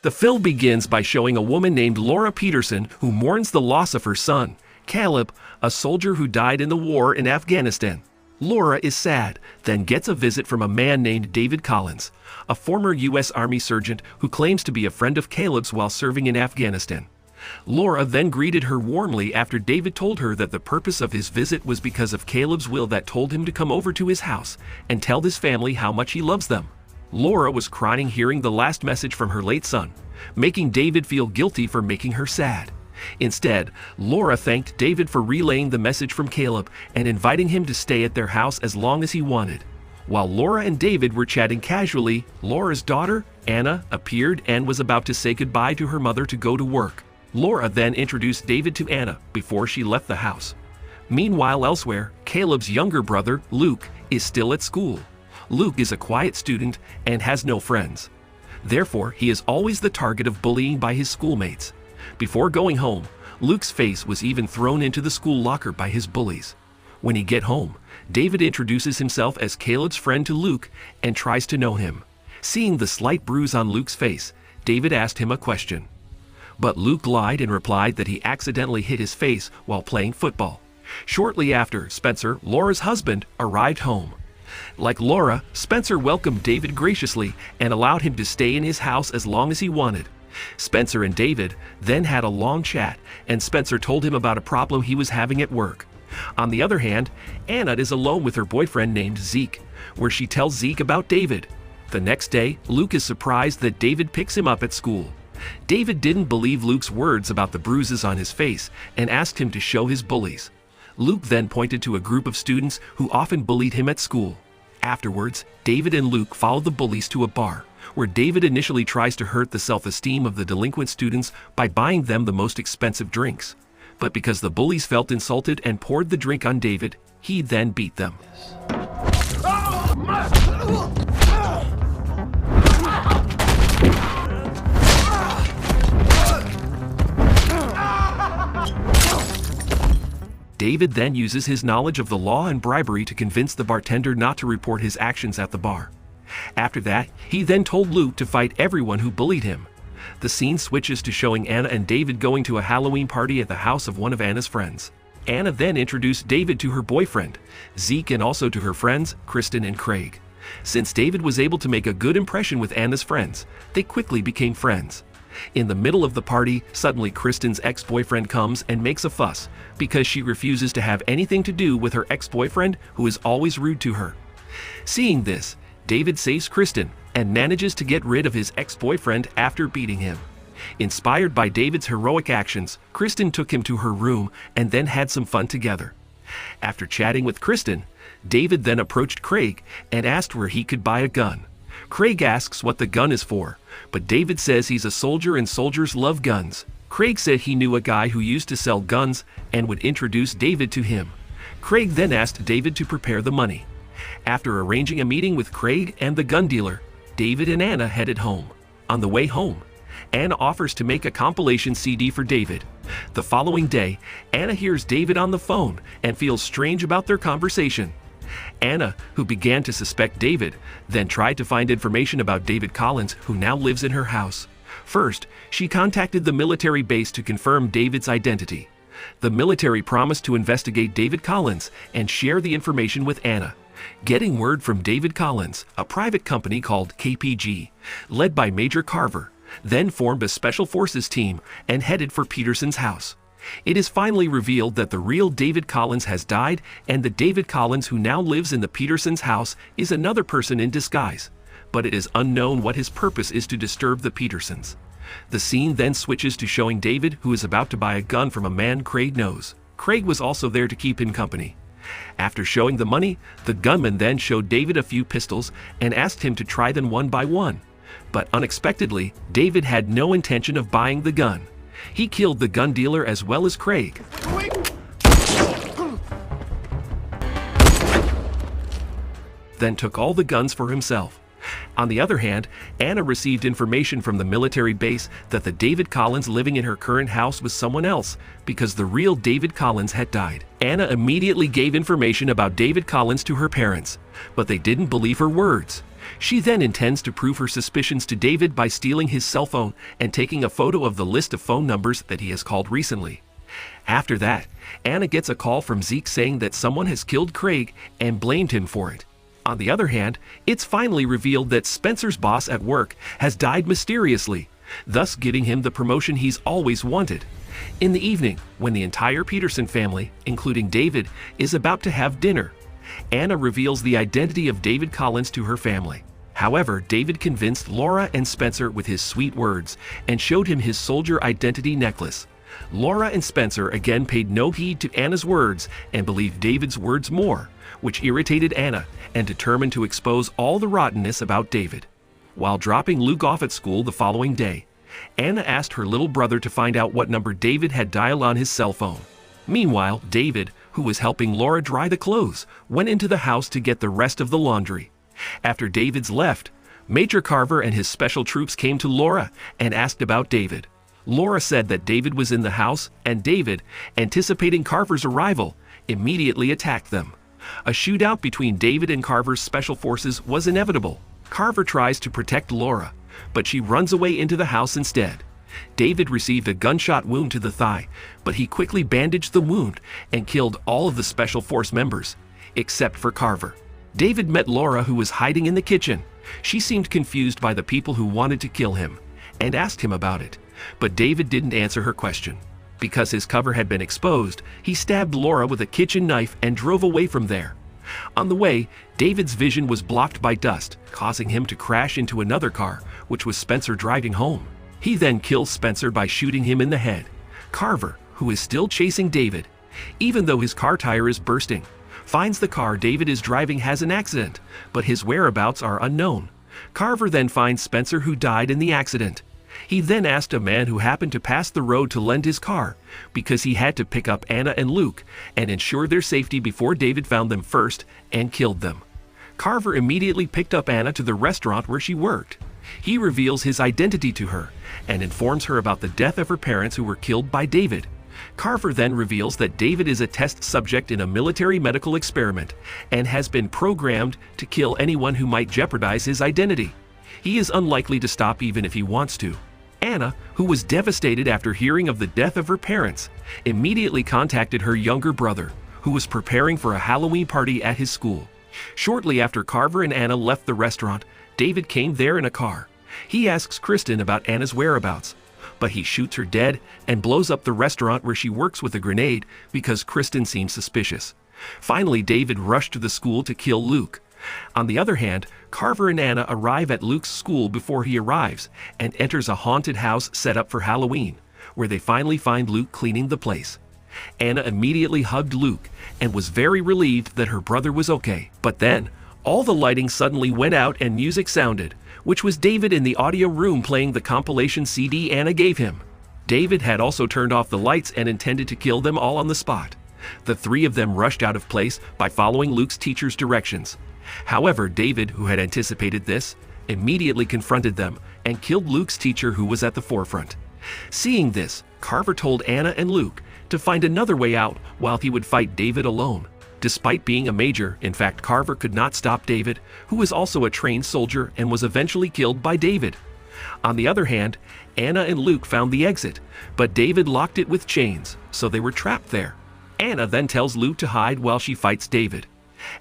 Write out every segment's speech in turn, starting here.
The film begins by showing a woman named Laura Peterson who mourns the loss of her son, Caleb, a soldier who died in the war in Afghanistan. Laura is sad, then gets a visit from a man named David Collins, a former U.S. Army sergeant who claims to be a friend of Caleb's while serving in Afghanistan. Laura then greeted her warmly after David told her that the purpose of his visit was because of Caleb's will that told him to come over to his house and tell his family how much he loves them. Laura was crying hearing the last message from her late son, making David feel guilty for making her sad. Instead, Laura thanked David for relaying the message from Caleb and inviting him to stay at their house as long as he wanted. While Laura and David were chatting casually, Laura's daughter, Anna, appeared and was about to say goodbye to her mother to go to work. Laura then introduced David to Anna before she left the house. Meanwhile, elsewhere, Caleb's younger brother, Luke, is still at school. Luke is a quiet student and has no friends. Therefore, he is always the target of bullying by his schoolmates. Before going home, Luke's face was even thrown into the school locker by his bullies. When he get home, David introduces himself as Caleb's friend to Luke and tries to know him. Seeing the slight bruise on Luke's face, David asked him a question. But Luke lied and replied that he accidentally hit his face while playing football. Shortly after, Spencer, Laura's husband, arrived home. Like Laura, Spencer welcomed David graciously and allowed him to stay in his house as long as he wanted. Spencer and David then had a long chat, and Spencer told him about a problem he was having at work. On the other hand, Anna is alone with her boyfriend named Zeke, where she tells Zeke about David. The next day, Luke is surprised that David picks him up at school. David didn't believe Luke's words about the bruises on his face and asked him to show his bullies. Luke then pointed to a group of students who often bullied him at school. Afterwards, David and Luke followed the bullies to a bar, where David initially tries to hurt the self-esteem of the delinquent students by buying them the most expensive drinks. But because the bullies felt insulted and poured the drink on David, he then beat them. David then uses his knowledge of the law and bribery to convince the bartender not to report his actions at the bar. After that, he then told Luke to fight everyone who bullied him. The scene switches to showing Anna and David going to a Halloween party at the house of one of Anna's friends. Anna then introduced David to her boyfriend, Zeke, and also to her friends, Kristen and Craig. Since David was able to make a good impression with Anna's friends, they quickly became friends. In the middle of the party, suddenly Kristen's ex-boyfriend comes and makes a fuss because she refuses to have anything to do with her ex-boyfriend who is always rude to her. Seeing this, David saves Kristen and manages to get rid of his ex-boyfriend after beating him. Inspired by David's heroic actions, Kristen took him to her room and then had some fun together. After chatting with Kristen, David then approached Craig and asked where he could buy a gun. Craig asks what the gun is for, but David says he's a soldier and soldiers love guns. Craig said he knew a guy who used to sell guns and would introduce David to him. Craig then asked David to prepare the money. After arranging a meeting with Craig and the gun dealer, David and Anna headed home. On the way home, Anna offers to make a compilation CD for David. The following day, Anna hears David on the phone and feels strange about their conversation. Anna, who began to suspect David, then tried to find information about David Collins, who now lives in her house. First, she contacted the military base to confirm David's identity. The military promised to investigate David Collins and share the information with Anna. Getting word from David Collins, a private company called KPG, led by Major Carver, then formed a special forces team and headed for Peterson's house. It is finally revealed that the real David Collins has died, and the David Collins who now lives in the Petersons' house is another person in disguise, but it is unknown what his purpose is to disturb the Petersons. The scene then switches to showing David, who is about to buy a gun from a man Craig knows. Craig was also there to keep him company. After showing the money, the gunman then showed David a few pistols and asked him to try them one by one. But unexpectedly, David had no intention of buying the gun. He killed the gun dealer as well as Craig. Then took all the guns for himself. On the other hand, Anna received information from the military base that the David Collins living in her current house was someone else because the real David Collins had died. Anna immediately gave information about David Collins to her parents, but they didn't believe her words. She then intends to prove her suspicions to David by stealing his cell phone and taking a photo of the list of phone numbers that he has called recently. After that, Anna gets a call from Zeke saying that someone has killed Craig and blamed him for it. On the other hand, it's finally revealed that Spencer's boss at work has died mysteriously, thus giving him the promotion he's always wanted. In the evening, when the entire Peterson family, including David, is about to have dinner, Anna reveals the identity of David Collins to her family. However, David convinced Laura and Spencer with his sweet words and showed him his soldier identity necklace. Laura and Spencer again paid no heed to Anna's words and believed David's words more, which irritated Anna and determined to expose all the rottenness about David. While dropping Luke off at school the following day, Anna asked her little brother to find out what number David had dialed on his cell phone. Meanwhile, David, who was helping Laura dry the clothes, went into the house to get the rest of the laundry. After David's left, Major Carver and his special troops came to Laura and asked about David. Laura said that David was in the house, and David, anticipating Carver's arrival, immediately attacked them. A shootout between David and Carver's special forces was inevitable. Carver tries to protect Laura, but she runs away into the house instead. David received a gunshot wound to the thigh, but he quickly bandaged the wound and killed all of the special force members, except for Carver. David met Laura, who was hiding in the kitchen. She seemed confused by the people who wanted to kill him, and asked him about it. But David didn't answer her question. Because his cover had been exposed, he stabbed Laura with a kitchen knife and drove away from there. On the way, David's vision was blocked by dust, causing him to crash into another car, which was Spencer driving home. He then kills Spencer by shooting him in the head. Carver, who is still chasing David, even though his car tire is bursting, finds the car David is driving has an accident, but his whereabouts are unknown. Carver then finds Spencer, who died in the accident. He then asked a man who happened to pass the road to lend his car, because he had to pick up Anna and Luke and ensure their safety before David found them first and killed them. Carver immediately picked up Anna to the restaurant where she worked. He reveals his identity to her and informs her about the death of her parents, who were killed by David. Carver then reveals that David is a test subject in a military medical experiment and has been programmed to kill anyone who might jeopardize his identity. He is unlikely to stop even if he wants to. Anna, who was devastated after hearing of the death of her parents, immediately contacted her younger brother, who was preparing for a Halloween party at his school. Shortly after Carver and Anna left the restaurant, David came there in a car. He asks Kristen about Anna's whereabouts, but he shoots her dead and blows up the restaurant where she works with a grenade because Kristen seems suspicious. Finally, David rushed to the school to kill Luke. On the other hand, Carver and Anna arrive at Luke's school before he arrives and enters a haunted house set up for Halloween, where they finally find Luke cleaning the place. Anna immediately hugged Luke and was very relieved that her brother was okay. But then, all the lighting suddenly went out and music sounded, which was David in the audio room playing the compilation CD Anna gave him. David had also turned off the lights and intended to kill them all on the spot. The three of them rushed out of place by following Luke's teacher's directions. However, David, who had anticipated this, immediately confronted them and killed Luke's teacher, who was at the forefront. Seeing this, Carver told Anna and Luke to find another way out while he would fight David alone. Despite being a major, in fact, Carver could not stop David, who was also a trained soldier and was eventually killed by David. On the other hand, Anna and Luke found the exit, but David locked it with chains, so they were trapped there. Anna then tells Luke to hide while she fights David.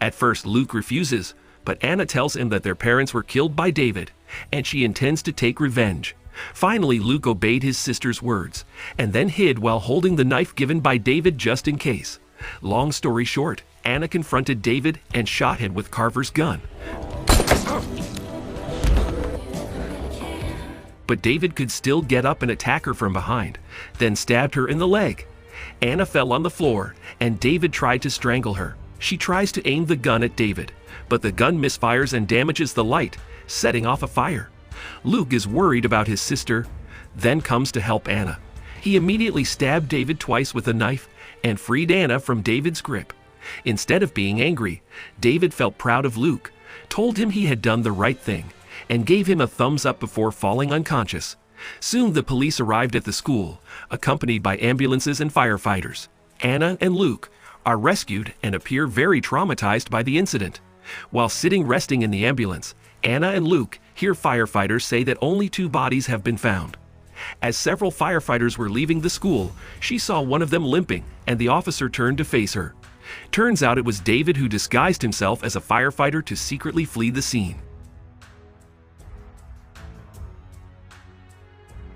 At first, Luke refuses, but Anna tells him that their parents were killed by David, and she intends to take revenge. Finally, Luke obeyed his sister's words, and then hid while holding the knife given by David just in case. Long story short, Anna confronted David and shot him with Carver's gun. But David could still get up and attack her from behind, then stabbed her in the leg. Anna fell on the floor, and David tried to strangle her. She tries to aim the gun at David, but the gun misfires and damages the light, setting off a fire. Luke is worried about his sister, then comes to help Anna. He immediately stabbed David twice with a knife and freed Anna from David's grip. Instead of being angry, David felt proud of Luke, told him he had done the right thing, and gave him a thumbs up before falling unconscious. Soon the police arrived at the school, accompanied by ambulances and firefighters. Anna and Luke are rescued and appear very traumatized by the incident. While sitting resting in the ambulance, Anna and Luke hear firefighters say that only 2 bodies have been found. As several firefighters were leaving the school, she saw one of them limping, and the officer turned to face her. Turns out it was David, who disguised himself as a firefighter to secretly flee the scene.